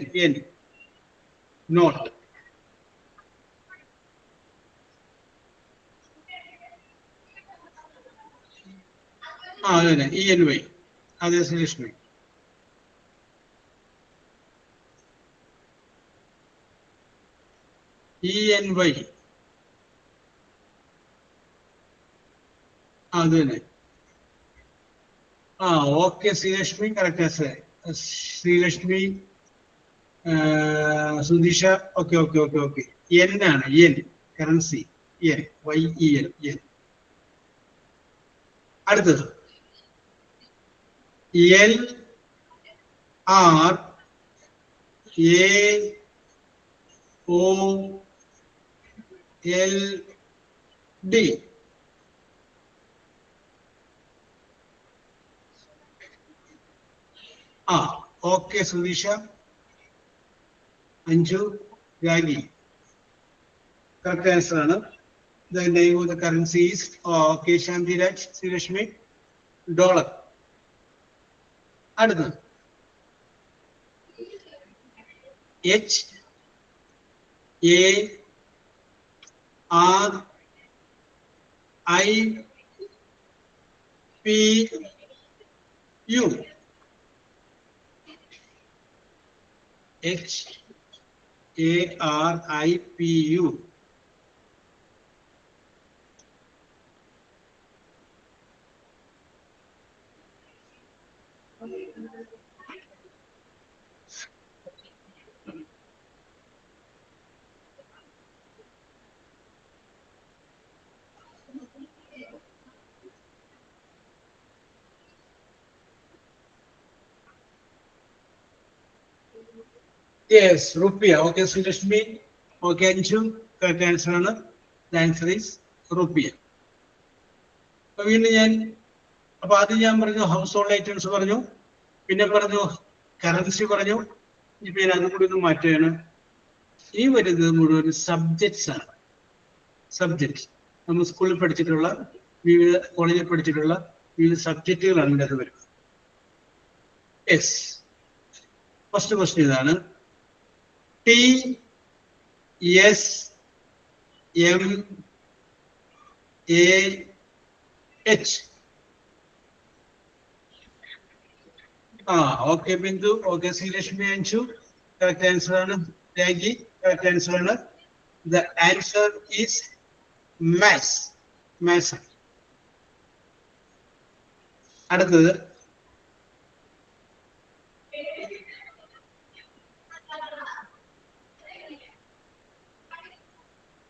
നോട്ട്. അത് തന്നെ ENY. അതെ ശ്രീലക്ഷ്മി. ENY. അത് തന്നെ. Okay Sreelakshmi, correct answer. Sreelakshmi, Sudheesha, okay okay okay okay. Yen ആണ്, yen currency, yen YEN, yen. അടുത്തത് LRAOLD. Okay Sudheesha, Anju, Ragi, correct answer ആണ്. The name of the currency is okay, Shantiraj, Srilakshmi, dollar. അടുത്തത് HARIPU. HARIPU. Yes, rupiah. Okay, Srilakshmi. Okay, Anju, correct answer ആണ്. The answer is rupiah. വീണ്ടും ആദ്യം ഞാൻ പറഞ്ഞു ഹൗസ് ഹോൾഡ് ഐറ്റംസ് പറഞ്ഞു, പിന്നെ പറഞ്ഞു കറൻസി പറഞ്ഞു. ഇപ്പൊ ഞാൻ അതും കൂടി ഒന്ന് മാറ്റുകയാണ്. ഈ വരുന്നത് മുഴുവൻ സബ്ജക്ട്സ് ആണ്. സബ്ജക്ട് നമ്മൾ സ്കൂളിൽ പഠിച്ചിട്ടുള്ള, വിവിധ കോളേജിൽ പഠിച്ചിട്ടുള്ള വിവിധ സബ്ജക്റ്റുകളാണ് ഇതിനകത്ത് വരുന്നത്. യെസ്, ഫസ്റ്റ് ക്വസ്റ്റ്യൻ ഇതാണ്. TSMAH. Okay Bindu, okay Sreelakshmi, Anju, correct answer ആണ്. രാഗി, കറക്റ്റ് ആൻസർ ആണ്. The answer is maths. Maths. അടുത്തത്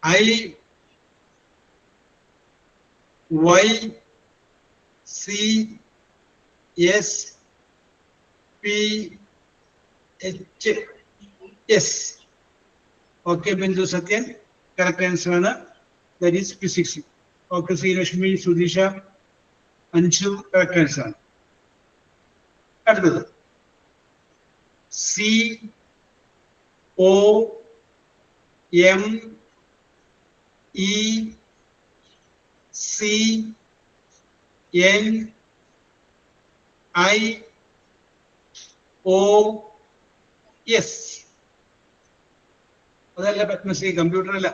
IYCSPH. Okay Bindu Sathyan, correct answer ആണ്. That is physics. Okay Sreelakshmi, Sudheesha, Anju, correct answer ആണ്. അടുത്തത് COMECNIOS. അതല്ല പത്മശ്രീ, കമ്പ്യൂട്ടർ അല്ല.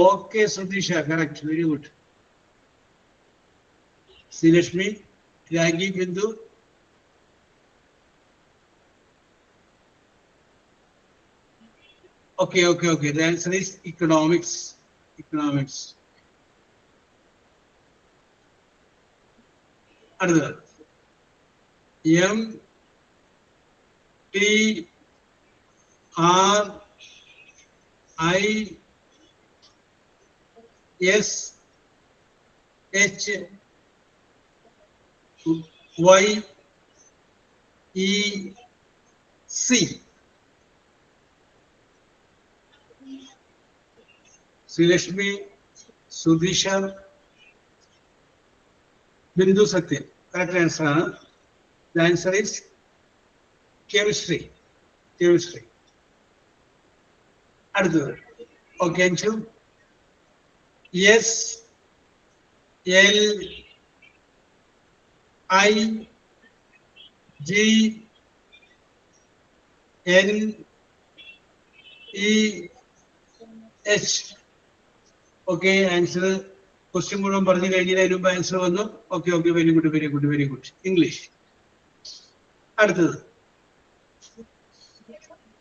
Okay Sudheesha, correct, very good. Sreelakshmi, Ragi, Bindu. Okay. The answer is economics. Economics. അടുത്തത് MTRISHYEC. Sreelakshmi, Sudheesha, Bindu Sathyan, correct answer ആണ്. The answer is chemistry. Chemistry. അടുത്തത് okay Anju. SLIGNEH. Okay, answer question മുഴുവൻ പറഞ്ഞു കഴിഞ്ഞാൽ അതിന് മുമ്പ് ആൻസർ വന്നു. Okay okay, very good very good very good. English. അടുത്തത്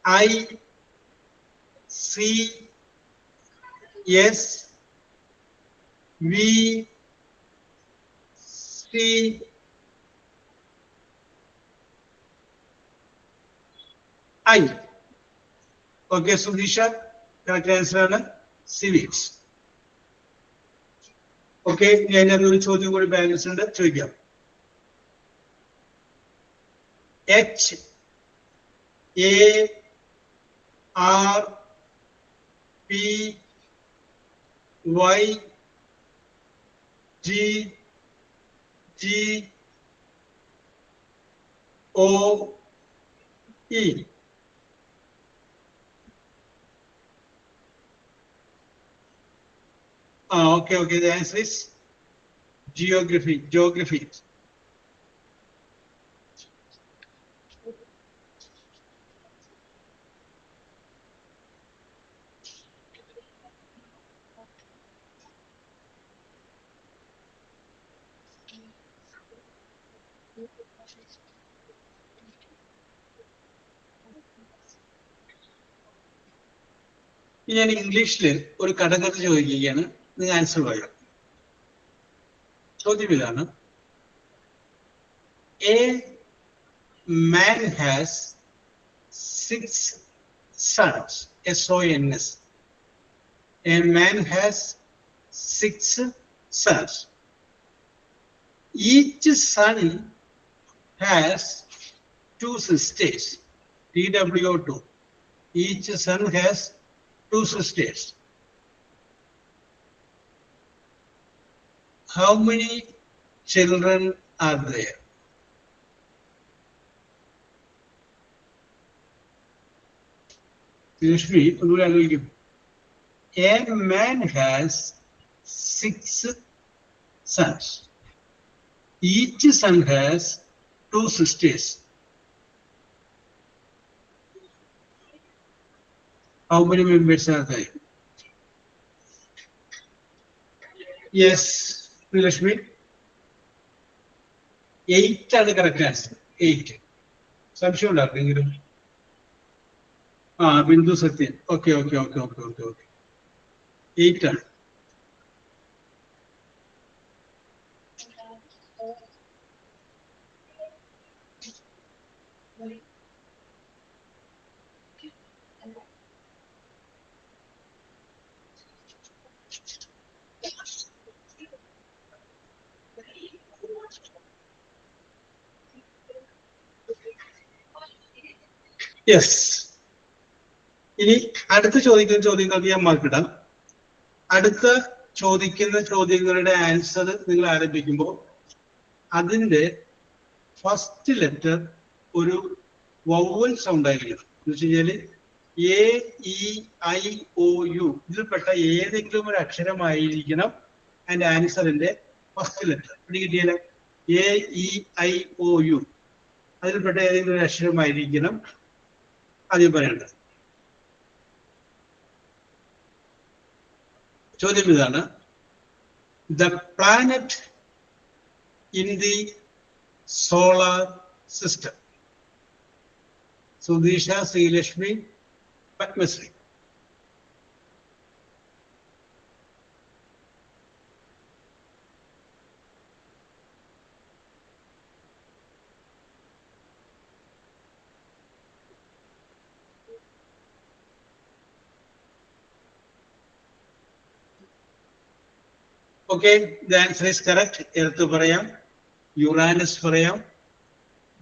ICSVCI. Okay Sudheesha, correct answer ആണ് സിവിക്സ്. ഓക്കെ, ഞാൻ ഒരു ചോദ്യം കൂടി ബാലൻസ് ഉണ്ട്, ചോദിക്കാം. HARPYGGOE. Okay, okay. The answer is geography. Geography. ഞാൻ ഇംഗ്ലീഷിൽ ഒരു കടകഥ ചോദിക്കുകയാണ്, നിങ്ങൾ ആൻസർ പറയാം. ചോദ്യം ഇതാണ്: a man has 6 sons. SONS. A man has 6 sons. Each son has 2 sisters. TWO2. Each son has 2 sisters. How many children are there? Rashmi, a man has 6 sons. Each son has 2 sisters. How many members are there? Yes, Rashmi. 8 are the correct answer. 8. സംശയം ഉണ്ടായിരുന്നെങ്കിലും Bindu Sathyan. Okay okay okay okay okay okay 8 ആണ്. യെസ്. ഇനി അടുത്ത ചോദിക്കുന്ന ചോദ്യങ്ങൾക്ക് ഞാൻ മാർക്കിടാം. അടുത്ത ചോദിക്കുന്ന ചോദ്യങ്ങളുടെ ആൻസർ നിങ്ങൾ ആരംഭിക്കുമ്പോൾ അതിന്റെ ഫസ്റ്റ് ലെറ്റർ ഒരു വൗവൽ സൗണ്ട് ആയിരിക്കണം. എന്ന് വെച്ച് കഴിഞ്ഞാല് AEIOU ഇതിൽപ്പെട്ട ഏതെങ്കിലും ഒരു അക്ഷരമായിരിക്കണം അതിന്റെ ആൻസറിന്റെ ഫസ്റ്റ് ലെറ്റർ. കിട്ടിയാൽ AEIOU അതിൽപ്പെട്ട ഏതെങ്കിലും ഒരു അക്ഷരമായിരിക്കണം ആദ്യം പറയേണ്ടത്. ചോദ്യം ഇതാണ്: the planet in the solar system. Sudheesha, Sreelakshmi, Padmashree. Okay, the answer is correct. Earth പറയാം, യുറാനസ് പറയാം,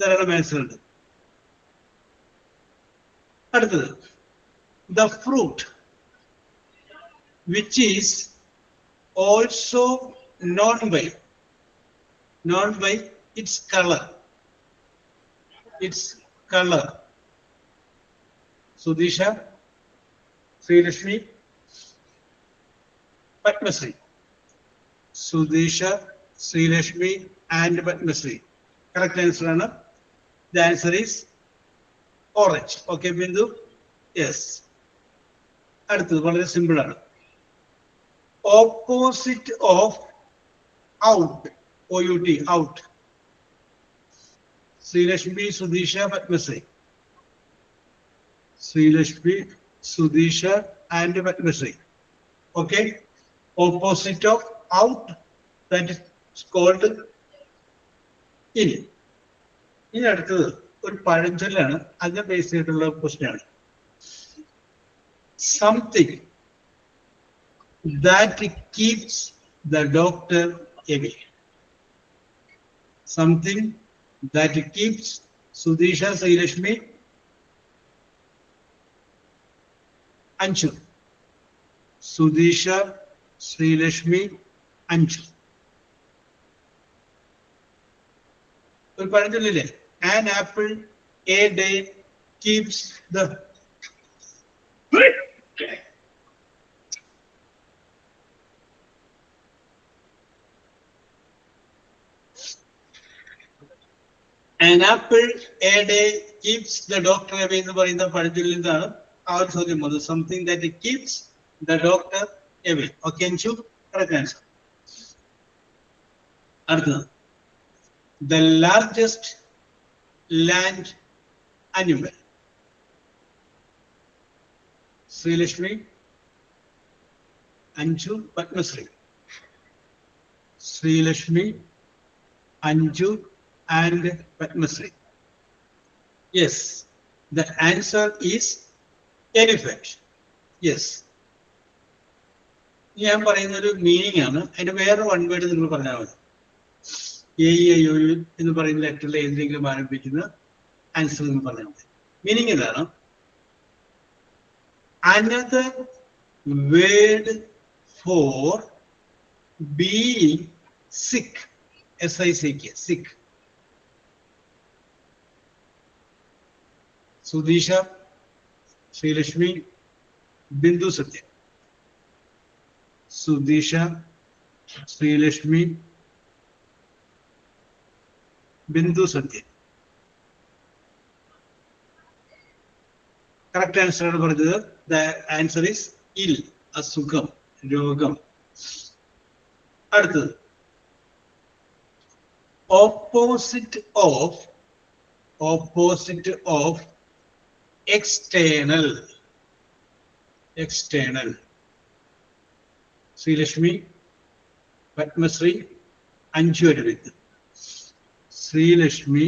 ധാരാളം ആൻസർ ഉണ്ട്. അടുത്തത്, the fruit which is also known by its color. Sudhisha, Srilakshmi, Padmasri. Sudhisha, Srilakshmi and Padmasri. Correct answer ആണ്. The answer is orange. Okay, Bindu? Yes. അടുത്തത് വളരെ സിമ്പിൾ ആണ്. Opposite of out, O-U-T, out. Srilashmi, Sudisha, Padmasri. Srilashmi, Sudisha, and Padmasri. Okay. Opposite of out, that is called in. ഇനി അടുത്തത് ഒരു പഴഞ്ചൊല്ലാണ്, അതിനെ ബേസ് ചെയ്തിട്ടുള്ള ക്വസ്റ്റ്യൻ ആണ്. Something that keeps the doctor away. Something that keeps Sudisha, Srilashmi, Anshu. Sudisha, Srilashmi, Anshu. ഒരു പഴഞ്ചൊല്ലില്ലേ, an apple a day keeps the an apple a day keeps the doctor away എന്ന് പറയുന്ന പഴഞ്ചൊല്ലിൽ നിന്നാണ് ആ ഒരു ചോദ്യം വന്നത്. Something that keeps the doctor away. Okay Anshu, correct answer. അടുത്തത് the largest land animal. Srilashmi, Anshu, Padmasri. Srilashmi, Anshu, and Padmasri. Yes, the answer is elephant. Yes. ഞാൻ പറയുന്ന ഒരു മീനിങ് ആണ്, അതിന്റെ വേറെ വൺ വേർഡ് നിങ്ങൾ പറഞ്ഞാൽ മതി. AEIO എന്ന് പറയുന്ന ലെറ്ററിൽ ഏതെങ്കിലും ആരംഭിക്കുന്ന ആൻസർ എന്ന് പറഞ്ഞാൽ മതി. മീനിങ് ഇതാണ്, another word for being sick. SICK, sick. Sudisha, Srilashmi, Bindu Satya. Sudisha, Srilashmi, Bindu Satya. Correct answer ആണ് പറഞ്ഞത്. The answer is ill, അസുഖം, രോഗം. അടുത്തത് opposite of external. External. Srilashmi, Padmasri, Anshu Aravind. Srilashmi,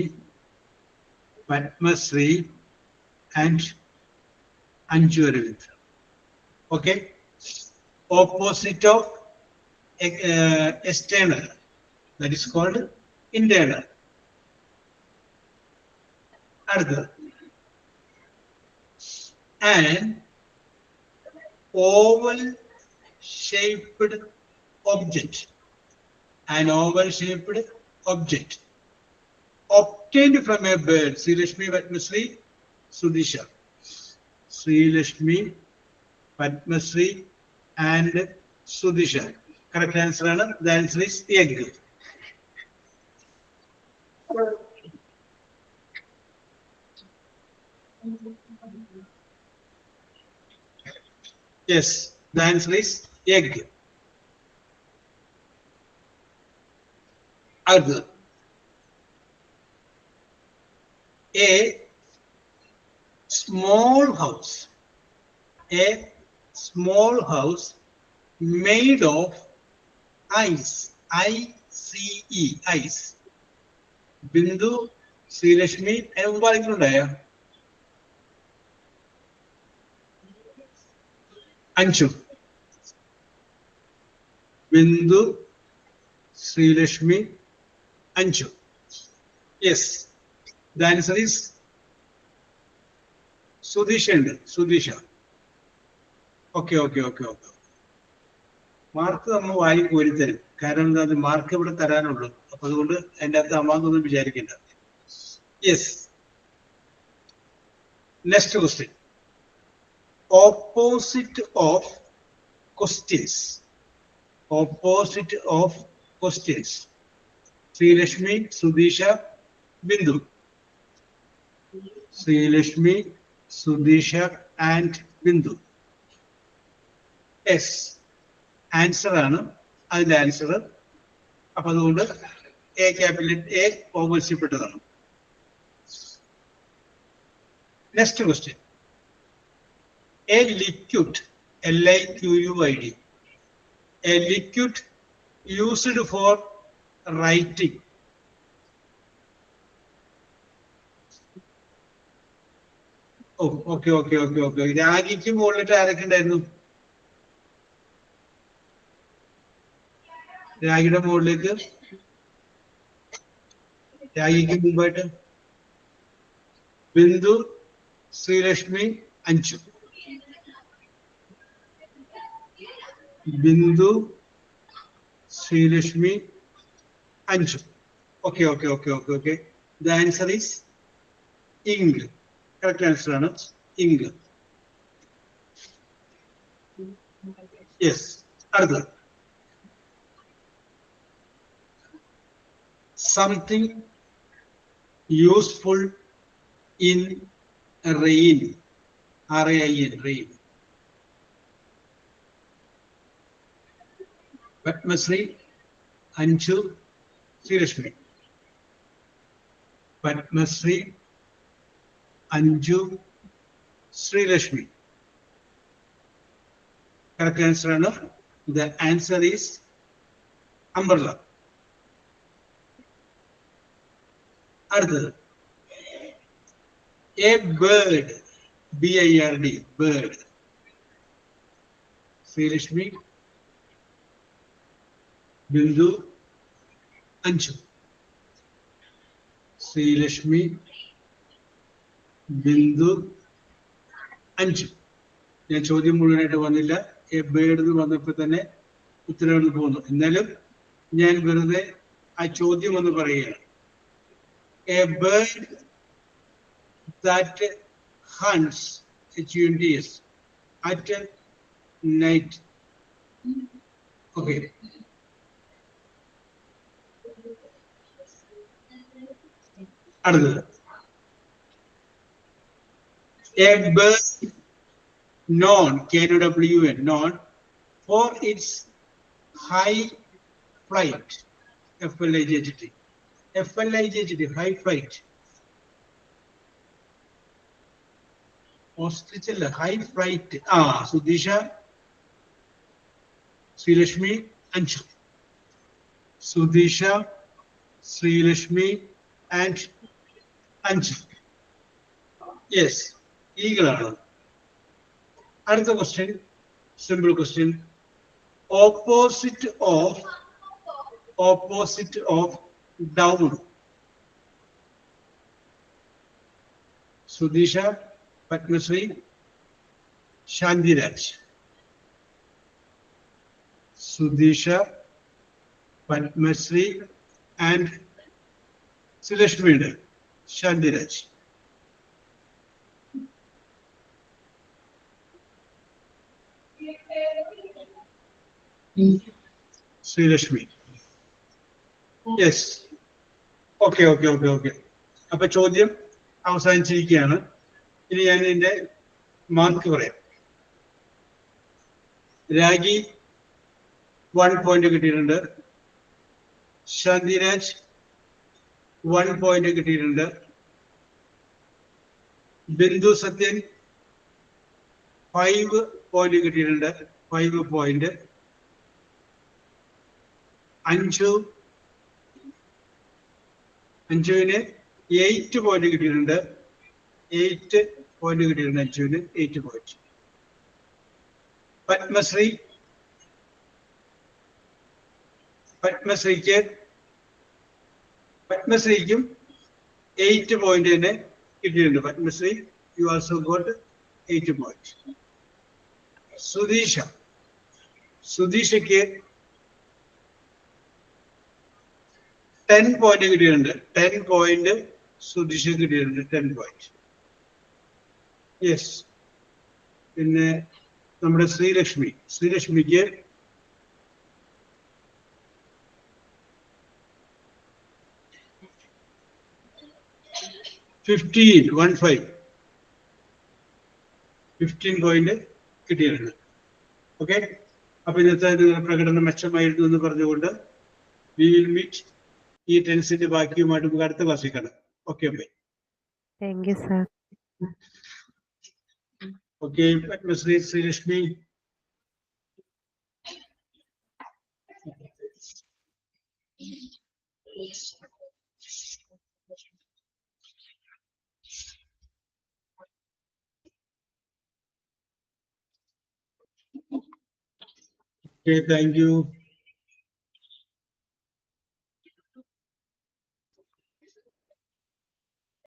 Padmasri, and Anshu Aravind. Okay. Opposite of external, that is called internal. Another, an oval shaped object. An oval shaped object obtained from a bird. Srilashmi, Padmasri, Sudisha. Srilashmi, Padmasri, and Sudisha. Correct answer ആണ്. The answer is egg. Yes, the answer is egg. Other. A small house. A small house made of ice. I-C-E, ice. Bindu, Srilashmi, and Varikundaya. Anshu. Bindu, Srilashmi, Anshu. Yes, the answer is Sudisha and Sudisha. Okay. Mark നമ്മൾ വായി കോരി തരും, കാരണം അത് മാർക്ക് ഇവിടെ തരാനുള്ളൂ. അപ്പൊ അതുകൊണ്ട് അതിൻ്റെ അകത്ത് അമ്മാന്നൊന്നും വിചാരിക്കണ്ട. Yes, next question. Opposite of questions. Opposite of questions. Srilashmi, Sudisha, Bindu. Srilashmi, Sudisha, and Bindu. Yes, answer ആണ് അതിന്റെ ആൻസർ. അപ്പൊ അതുകൊണ്ട് എ ക്യാപിറ്റൽ എ ഓമർശിപ്പെട്ടതാണ്. Next question. A liquid LIQUID, a liquid used for writing. ഓ ഓക്കെ ഓക്കെ ഓക്കെ ഓക്കെ. രാഗിക്ക് മുകളിലിട്ട് ആരൊക്കെ ഉണ്ടായിരുന്നു? രാഗിയുടെ മുകളിലേക്ക്, രാഗിക്ക് മുമ്പായിട്ട് Bindu, Sreelakshmi, Anju. Bindu, Sreelakshmi, Anju. Okay okay okay okay okay. The answer is ink. Correct answer ആണ് ഇങ്ക്. യെസ്. അടുത്തത്. Something useful in rain. RAIN, rain. Padmasree, Anju, Sreelakshmi. Padmasree, Anju, Sreelakshmi. Correct answer ആണ്. The answer is umbrella. അടുത്തത്. A bird, BIRD, bird. Sreelakshmi, Bindu, Anju. Sreelakshmi, Bindu, Anju. ഞാൻ ചോദ്യം മുഴുവനായിട്ട് വന്നില്ല. എ ബേർഡ് എന്ന് വന്നപ്പോൾ തന്നെ ഉത്തരവിൽ പോകുന്നു. എന്നാലും ഞാൻ വെറുതെ ആ ചോദ്യം ഒന്ന് പറയുകയാണ്. A bird that hunts, HUNTS, at night. Okay. അടുത്തത്. A bird known, KNOWN, known for its high flight, FLIGHT, high flight. Ostrich അല്ല, high flight. Sudheesha, Sreelakshmi, Anju. Sudheesha, Sreelakshmi and Anju. Yes, ഈഗിളാണ്. അടുത്ത question, simple question. Opposite of down. Sudheesha, Padmasree, Shanthiraj. Sudheesha, Padmasree and ശ്രീലക്ഷ്മിയുടെ Shanthiraj. Sreelakshmi. Yes. Okay okay okay okay. അപ്പൊ ചോദ്യം അവസാനിച്ചിരിക്കുകയാണ്. ഇനി ഞാൻ ഇതിന്റെ മാർക്ക് പറയാം. രാഗി 1 പോയിന്റ് കിട്ടിയിട്ടുണ്ട്. ശാന്തിരാജ് 1 പോയിന്റ് കിട്ടിയിട്ടുണ്ട്. ബിന്ദു സത്യൻ 5 പോയിന്റ് കിട്ടിയിട്ടുണ്ട്. 5 പോയിന്റ്. അഞ്ജുവിന് 8 പോയിന്റ് കിട്ടിയിട്ടുണ്ട്. 8 പോയിന്റ് കിട്ടിയിട്ടുണ്ട് അഞ്ജുവിന്. 8 പോയിന്റ്. പത്മശ്രീക്കും 8 പോയിന്റ് തന്നെ കിട്ടിയിട്ടുണ്ട്. Padmasree, you also got 8 point. സുധീഷയ്ക്ക് 10 പോയിന്റ് കിട്ടിയിട്ടുണ്ട്. 10 പോയിന്റ് സുധീഷ കിട്ടിയിട്ടുണ്ട്. 10 പോയിന്റ്. യെസ്. പിന്നെ നമ്മുടെ ശ്രീലക്ഷ്മിക്ക് 15 പോയിന്റ് കിട്ടിയിട്ടുണ്ട്. ഓക്കെ. അപ്പൊ ഇന്നത്തെ നിങ്ങളുടെ പ്രകടനം മെച്ചമായിരുന്നു എന്ന് പറഞ്ഞുകൊണ്ട് വി വിൽ മീറ്റ് ഈ ടെൻസിന്റെ ബാക്കിയുമായിട്ട് നമുക്ക് അടുത്ത ക്ലാസ്സിൽ കാണാം. Okay bye. Thank you sir. Okay Sreelakshmi. Okay, thank you.